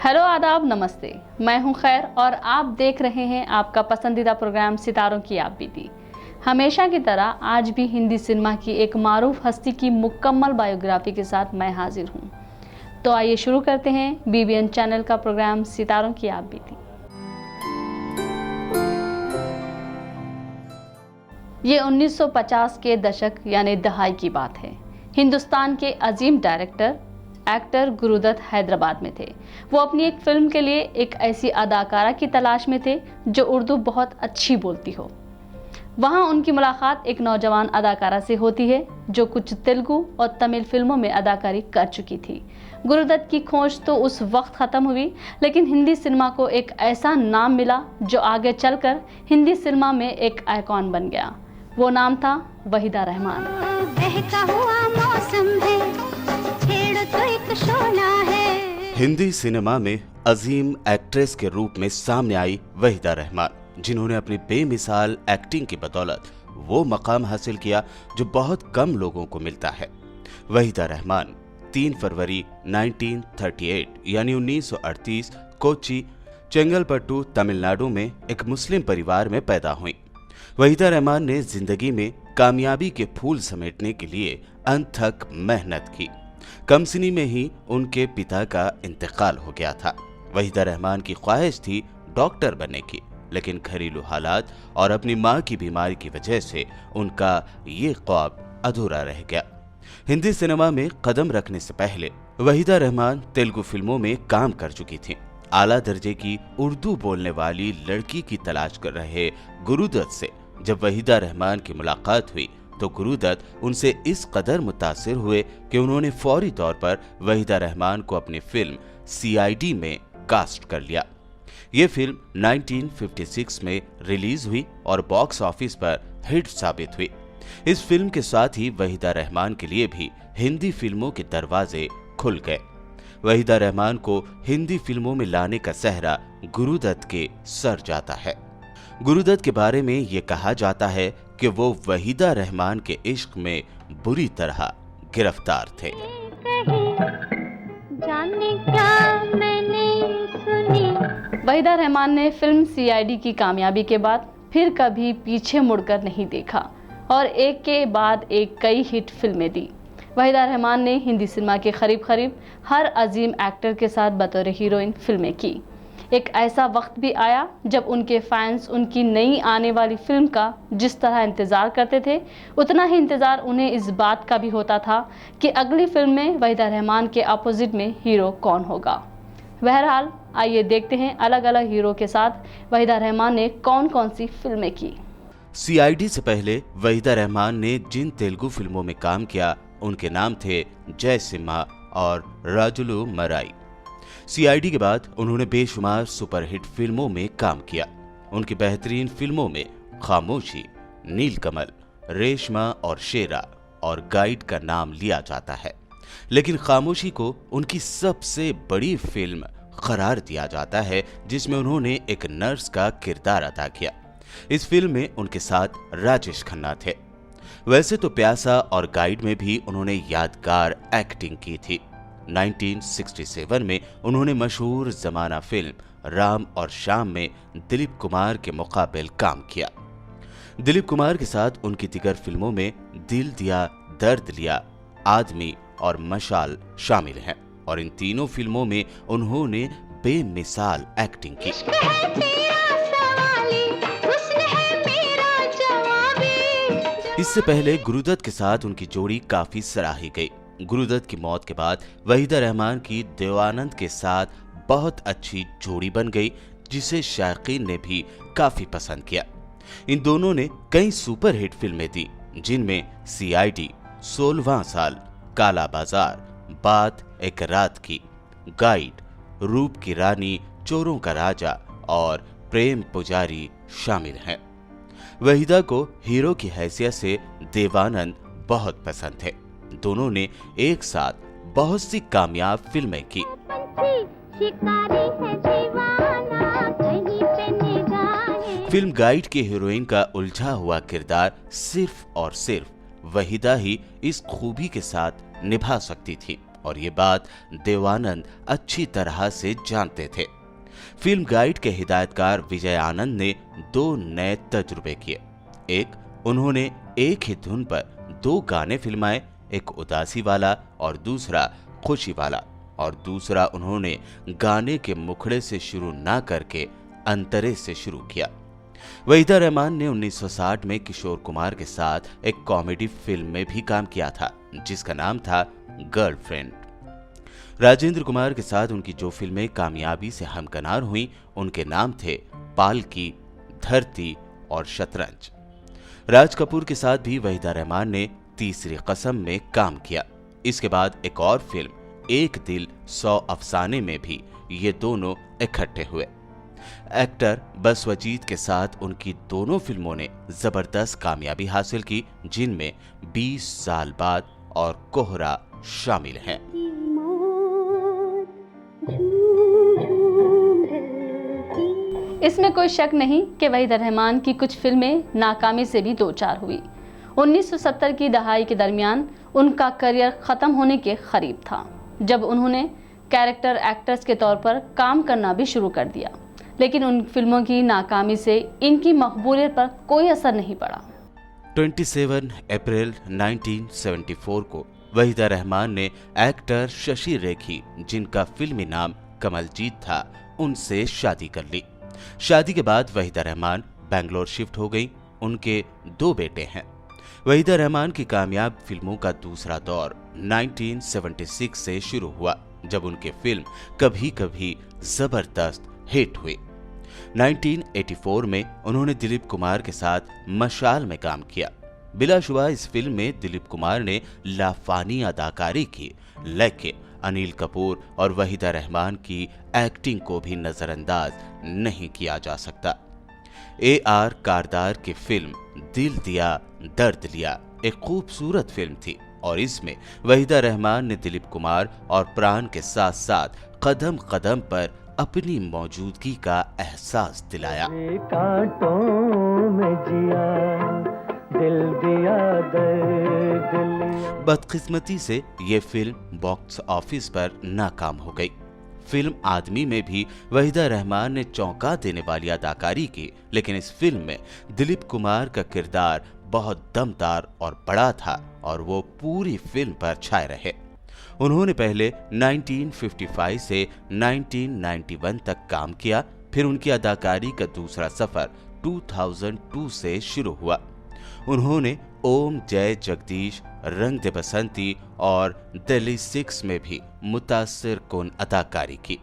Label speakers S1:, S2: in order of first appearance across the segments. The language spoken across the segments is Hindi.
S1: हेलो, आदाब, नमस्ते। मैं हूं खैर और आप देख रहे हैं आपका पसंदीदा प्रोग्राम सितारों की आप बीती। हमेशा की तरह आज भी हिंदी सिनेमा की एक मारूफ हस्ती की मुकम्मल बायोग्राफी के साथ मैं हाजिर हूं। तो आइए शुरू करते हैं बीबीएन चैनल का प्रोग्राम सितारों की आप बीती। ये 1950 के दशक यानी दहाई की बात है। हिंदुस्तान के अजीम डायरेक्टर एक्टर गुरुदत्त हैदराबाद में थे। वो अपनी एक फिल्म के लिए एक ऐसी अदाकारा की तलाश में थे जो उर्दू बहुत अच्छी बोलती हो। वहाँ उनकी मुलाकात एक नौजवान अदाकारा से होती है जो कुछ तेलुगु और तमिल फिल्मों में अदाकारी कर चुकी थी। गुरुदत्त की खोज तो उस वक्त ख़त्म हुई, लेकिन हिंदी सिनेमा को एक ऐसा नाम मिला जो आगे चलकर हिंदी सिनेमा में एक आइकॉन बन गया। वो नाम था वहीदा रहमान।
S2: हिंदी सिनेमा में अजीम एक्ट्रेस के रूप में सामने आई वहीदा रहमान, जिन्होंने अपनी बेमिसाल एक्टिंग की बदौलत वो मकाम हासिल किया जो बहुत कम लोगों को मिलता है। वहीदा रहमान 3 फरवरी 1938 यानी 1938 कोच्चि, चेंगलपट्टू, तमिलनाडु में एक मुस्लिम परिवार में पैदा हुई। वहीदा रहमान ने जिंदगी में कामयाबी के फूल समेटने के लिए अनथक मेहनत की। कमसिनी में ही उनके पिता का इंतकाल हो गया था। वहीदा रहमान की ख्वाहिश थी डॉक्टर बनने की, लेकिन घरेलू हालात और अपनी मां की बीमारी की वजह से उनका ये ख्वाब अधूरा रह गया। हिंदी सिनेमा में कदम रखने से पहले वहीदा रहमान तेलुगु फिल्मों में काम कर चुकी थी। आला दर्जे की उर्दू बोलने वाली लड़की की तलाश कर रहे गुरुदत्त से जब वहीदा रहमान की मुलाकात हुई तो गुरुदत्त उनसे इस कदर मुतासिर हुए कि उन्होंने फौरी तौर पर वहीदा रहमान को अपनी फिल्म सीआईडी में कास्ट कर लिया। ये फिल्म 1956 में रिलीज हुई और बॉक्स ऑफिस पर हिट साबित हुई। इस फिल्म के साथ ही वहीदा रहमान के लिए भी हिंदी फिल्मों के दरवाजे खुल गए। वहीदा रहमान को हिंदी फिल्मों में लाने का सहरा गुरुदत्त के सर जाता है। गुरुदत्त के बारे में ये कहा जाता है कि वो वहीदा रहमान के इश्क में बुरी तरह गिरफ्तार थे।
S1: वहीदा रहमान ने फिल्म सीआईडी की कामयाबी के बाद फिर कभी पीछे मुड़कर नहीं देखा और एक के बाद एक कई हिट फिल्में दी। वहीदा रहमान ने हिंदी सिनेमा के करीब हर अजीम एक्टर के साथ बतौर हीरोइन फिल्में की। एक ऐसा वक्त भी आया जब उनके फैंस उनकी नई आने वाली फिल्म का जिस तरह इंतज़ार करते थे, उतना ही इंतज़ार उन्हें इस बात का भी होता था कि अगली फिल्म में वहीदा रहमान के अपोजिट में हीरो कौन होगा। बहरहाल आइए देखते हैं अलग अलग हीरो के साथ वहीदा रहमान ने कौन कौन सी फिल्में की।
S2: सीआईडी से पहले वहीदा रहमान ने जिन तेलुगु फिल्मों में काम किया उनके नाम थे जय सिम्हा और राजुलु मराई। सीआईडी के बाद उन्होंने बेशुमार सुपरहिट फिल्मों में काम किया। उनकी बेहतरीन फिल्मों में खामोशी, नीलकमल, रेशमा और शेरा और गाइड का नाम लिया जाता है, लेकिन खामोशी को उनकी सबसे बड़ी फिल्म करार दिया जाता है, जिसमें उन्होंने एक नर्स का किरदार अदा किया। इस फिल्म में उनके साथ राजेश खन्ना थे। वैसे तो प्यासा और गाइड में भी उन्होंने यादगार एक्टिंग की थी। 1967 में उन्होंने मशहूर जमाना फिल्म राम और श्याम में दिलीप कुमार के मुकाबिल काम किया। दिलीप कुमार के साथ उनकी दिगर फिल्मों में दिल दिया, दर्द लिया, आदमी और मशाल शामिल हैं और इन तीनों फिल्मों में उन्होंने बेमिसाल एक्टिंग की। इससे पहले गुरुदत्त के साथ उनकी जोड़ी काफी सराही गई। गुरुदत्त की मौत के बाद वहीदा रहमान की देवानंद के साथ बहुत अच्छी जोड़ी बन गई, जिसे शायकीन ने भी काफी पसंद किया। इन दोनों ने कई सुपरहिट फिल्में दी, जिनमें सीआईडी, 16वां साल, काला बाजार, बात एक रात की, गाइड, रूप की रानी, चोरों का राजा और प्रेम पुजारी शामिल हैं। वहीदा को हीरो की हैसियत से देवानंद बहुत पसंद थे। दोनों ने एक साथ बहुत सी कामयाब फिल्में की। फिल्म गाइड की हीरोइन का उलझा हुआ किरदार सिर्फ और सिर्फ वहीदा ही इस खूबी के साथ निभा सकती थी और ये बात देवानंद अच्छी तरह से जानते थे। फिल्म गाइड के हिदायतकार विजय आनंद ने 2 नए तजुर्बे किए। एक, उन्होंने एक ही धुन पर 2 गाने फिल्माए, एक उदासी वाला और दूसरा खुशी वाला, और दूसरा उन्होंने गाने के मुखड़े से शुरू ना करके अंतरे से शुरू किया। वहीदा रहमान ने 1960 में किशोर कुमार के साथ एक कॉमेडी फिल्म में भी काम किया था जिसका नाम था गर्लफ्रेंड। राजेंद्र कुमार के साथ उनकी जो फिल्में कामयाबी से हमकनार हुईं उनके नाम थे पालकी, धरती और शतरंज। राज कपूर के साथ भी वहीदा रहमान ने तीसरी कसम में काम किया। इसके बाद एक और फिल्म एक दिल 100 अफसाने में भी ये दोनों इकट्ठे हुए। एक्टर बसवजीत के साथ उनकी दोनों फिल्मों ने जबरदस्त कामयाबी हासिल की, जिनमें 20 साल बाद और कोहरा शामिल हैं।
S1: इसमें कोई शक नहीं कि वहीदा रहमान की कुछ फिल्में नाकामी से भी दो चार हुई। 1970 की दहाई के दरमियान उनका करियर खत्म होने के करीब था, जब उन्होंने कैरेक्टर एक्ट्रेस के तौर पर काम करना भी शुरू कर दिया, लेकिन उन फिल्मों की नाकामी से इनकी मकबूलियत पर कोई असर नहीं पड़ा।
S2: 27 अप्रैल 1974 को वहीदा रहमान ने एक्टर शशि रेखी, जिनका फिल्मी नाम कमलजीत था, उनसे शादी कर ली। शादी के बाद वहीदा रहमान बेंगलोर शिफ्ट हो गई। उनके 2 बेटे हैं। वहीदा रहमान की कामयाब फिल्मों का दूसरा दौर 1976 से शुरू हुआ, जब उनकी फिल्म कभी कभी जबरदस्त हिट हुई। 1984 में उन्होंने दिलीप कुमार के साथ मशाल में काम किया। बिलाशुबा इस फिल्म में दिलीप कुमार ने लाफानी अदाकारी की, लेकिन अनिल कपूर और वहीदा रहमान की एक्टिंग को भी नजरअंदाज नहीं किया जा सकता। AR कारदार की फिल्म दिल दिया दर्द लिया एक खूबसूरत फिल्म थी, और इसमें वहीदा रहमान ने दिलीप कुमार और प्राण के साथ साथ कदम कदम पर अपनी मौजूदगी का एहसास दिलाया। कांटों में जिया, दिल दिया दर्द। बदकिस्मती से ये फिल्म बॉक्स ऑफिस पर नाकाम हो गई। फिल्म आदमी में भी वहीदा रहमान ने चौंका देने वाली अदाकारी की, लेकिन इस फिल्म में दिलीप कुमार का किरदार बहुत दमदार और बड़ा था और वो पूरी फिल्म पर छाए रहे। उन्होंने पहले 1955 से 1991 तक काम किया, फिर उनकी अदाकारी का दूसरा सफर 2002 से शुरू हुआ। उन्होंने ओम जय जगदीश, रंग दे बसंती और दिल्ली 6 में भी मुतासिर कुन अदाकारी की।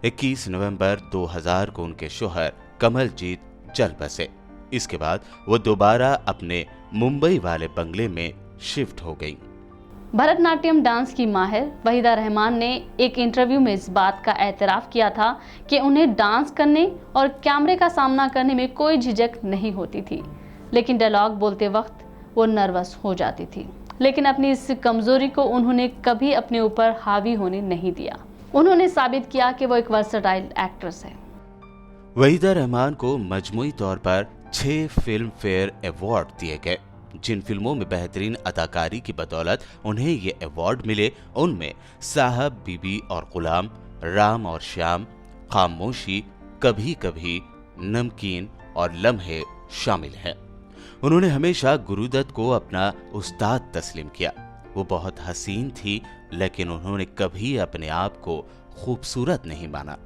S2: 21 नवंबर 2000 को उनके शोहर कमलजीत चल बसे। इसके बाद वो दोबारा अपने मुंबई वाले बंगले में शिफ्ट हो गई।
S1: भरतनाट्यम डांस की माहिर वहीदा रहमान ने एक इंटरव्यू में इस बात का एतराफ़ किया था कि उन्हें डांस करने और कैमरे का सामना करने में कोई झिझक नहीं होती थी, लेकिन डायलॉग बोलते वक्त वो नर्वस हो जाती थी। लेकिन अपनी इस कमजोरी को उन्होंने कभी अपने ऊपर हावी होने नहीं दिया। उन्होंने साबित किया कि वो एक वर्सेटाइल एक्ट्रेस है।
S2: वहीदा रहमान को मजमूई तौर पर 6 फिल्म फेयर अवार्ड दिए गए। जिन फिल्मों में बेहतरीन अदाकारी की बदौलत उन्हें ये अवार्ड मिले, उनमें साहब, बीबी और गुलाम, राम और श्याम, खामोशी, कभी कभी, नमकीन और लम्हे शामिल हैं। उन्होंने हमेशा गुरुदत्त को अपना उस्ताद तस्लीम किया। वो बहुत हसीन थी, लेकिन उन्होंने कभी अपने आप को खूबसूरत नहीं माना।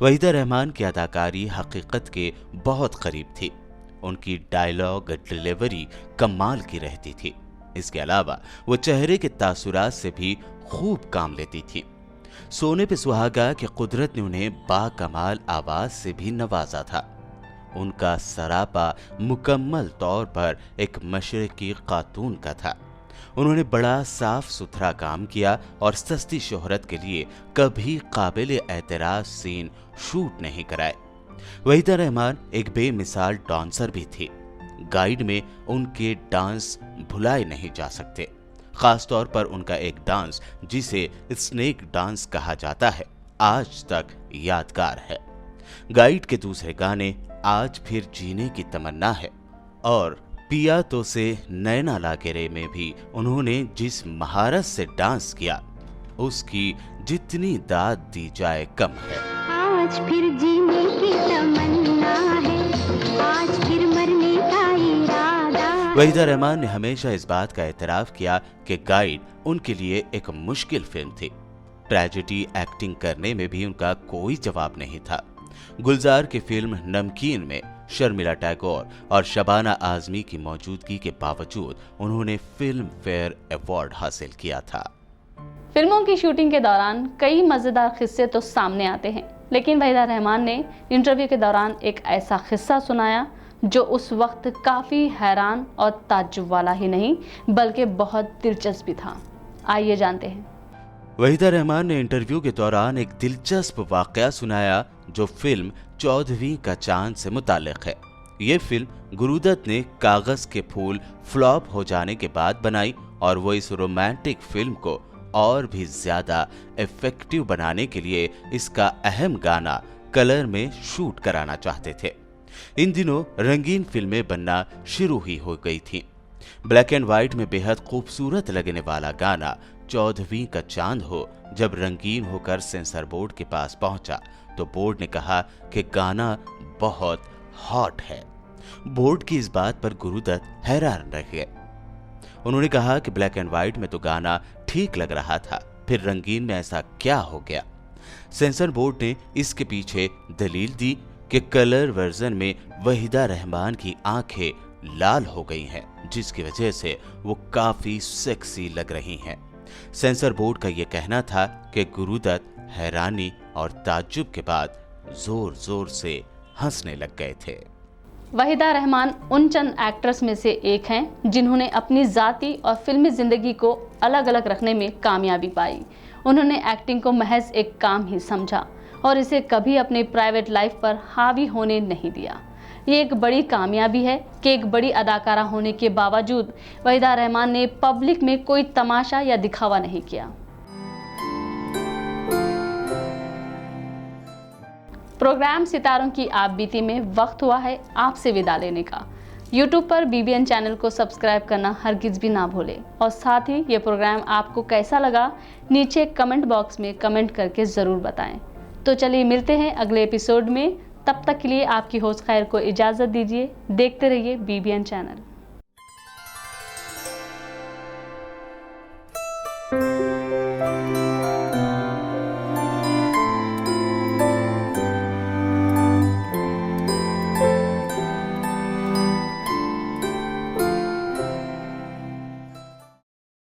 S2: वहीदा रहमान की अदाकारी हकीकत के बहुत करीब थी। उनकी डायलॉग डिलीवरी कमाल की रहती थी। इसके अलावा वो चेहरे के तासुरात से भी खूब काम लेती थी। सोने पे सुहागा कि कुदरत ने उन्हें बाकमाल आवाज से भी नवाजा था। उनका सरापा मुकम्मल तौर पर एक मशरकी खातून का था। उन्होंने बड़ा साफ सुथरा काम किया और सस्ती शोहरत के लिए कभी काबिल एतराज सीन शूट नहीं कराए। वहीदा रहमान एक बेमिसाल डांसर भी थी। गाइड में उनके डांस भुलाए नहीं जा सकते। खासतौर पर उनका एक डांस जिसे स्नेक डांस कहा जाता है, आज तक यादगार है। गाइड के दूसरे गाने आज फिर जीने की तमन्ना है और पिया तो से नैना लागे रे में भी उन्होंने जिस महारत से डांस किया, उसकी जितनी दाद दी जाए कम है।
S3: आज फिर जीने की तमन्ना है, आज फिर मरने का इरादा है।
S2: वहीदा रहमान ने हमेशा इस बात का एतराफ किया कि गाइड उनके लिए एक मुश्किल फिल्म थी। ट्रेजेडी एक्टिंग करने में भी उनका कोई जवाब नहीं था। गुलजार की फिल्म नमकीन में शर्मिला टैगोर और शबाना आजमी की मौजूदगी के बावजूद उन्होंने फिल्म फेयर अवार्ड हासिल किया था।
S1: फिल्मों की शूटिंग के दौरान कई मजेदार किस्से तो सामने आते हैं, लेकिन वहीदा रहमान ने इंटरव्यू के दौरान एक ऐसा किस्सा सुनाया जो उस वक्त काफी हैरान और ताज्जुब वाला ही नहीं बल्कि बहुत दिलचस्प भी था। आइए जानते हैं।
S2: वहीदा रहमान ने इंटरव्यू के दौरान एक दिलचस्प वाकया सुनाया जो फिल्म 14वीं का चांद से मुताल्लिक है। ये फिल्म गुरुदत्त ने कागज के फूल फ्लॉप हो जाने के बाद बनाई और वो इस रोमांटिक फिल्म को और भी ज्यादा इफेक्टिव बनाने के लिए इसका अहम गाना कलर में शूट कराना चाहते थे। इन दिनों रंगीन फिल्में बनना शुरू ही हो गई थी। ब्लैक एंड व्हाइट में बेहद खूबसूरत लगने वाला गाना 14वीं का चांद हो जब रंगीन होकर सेंसर बोर्ड के पास पहुंचा तो बोर्ड ने कहा कि गाना बहुत हॉट है। बोर्ड की इस बात पर गुरुदत्त हैरान रह गए। उन्होंने कहा कि ब्लैक एंड व्हाइट में तो गाना ठीक लग रहा था, फिर रंगीन में ऐसा क्या हो गया। सेंसर बोर्ड ने इसके पीछे दलील दी कि कलर वर्जन में वहीदा रहमान की आंखें लाल हो गई हैं, जिसकी वजह से वो काफी सेक्सी लग रही हैं। सेंसर बोर्ड का यह कहना था कि गुरुदत्त हैरानी और ताज्जुब के बाद जोर जोर से हंसने लग गए थे।
S1: वहीदा रहमान उन चंद एक्ट्रेस में से एक हैं जिन्होंने अपनी जाती और फिल्मी जिंदगी को अलग अलग रखने में कामयाबी पाई। उन्होंने एक्टिंग को महज एक काम ही समझा और इसे कभी अपनी प्राइवेट लाइफ पर हावी होने नहीं दिया। ये एक बड़ी कामयाबी है कि एक बड़ी अदाकारा होने के बावजूद वहीदा रहमान ने पब्लिक में कोई तमाशा या दिखावा नहीं किया। प्रोग्राम सितारों की आप बीती में वक्त हुआ है आपसे विदा लेने का। YouTube पर BBN चैनल को सब्सक्राइब करना हरगिज भी ना भूलें और साथ ही ये प्रोग्राम आपको कैसा लगा नीचे कमेंट बॉक्स में कमेंट करके ज़रूर बताएं। तो चलिए मिलते हैं अगले एपिसोड में। तब तक के लिए आपकी होस्ट खैर को इजाज़त दीजिए। देखते रहिए BBN चैनल।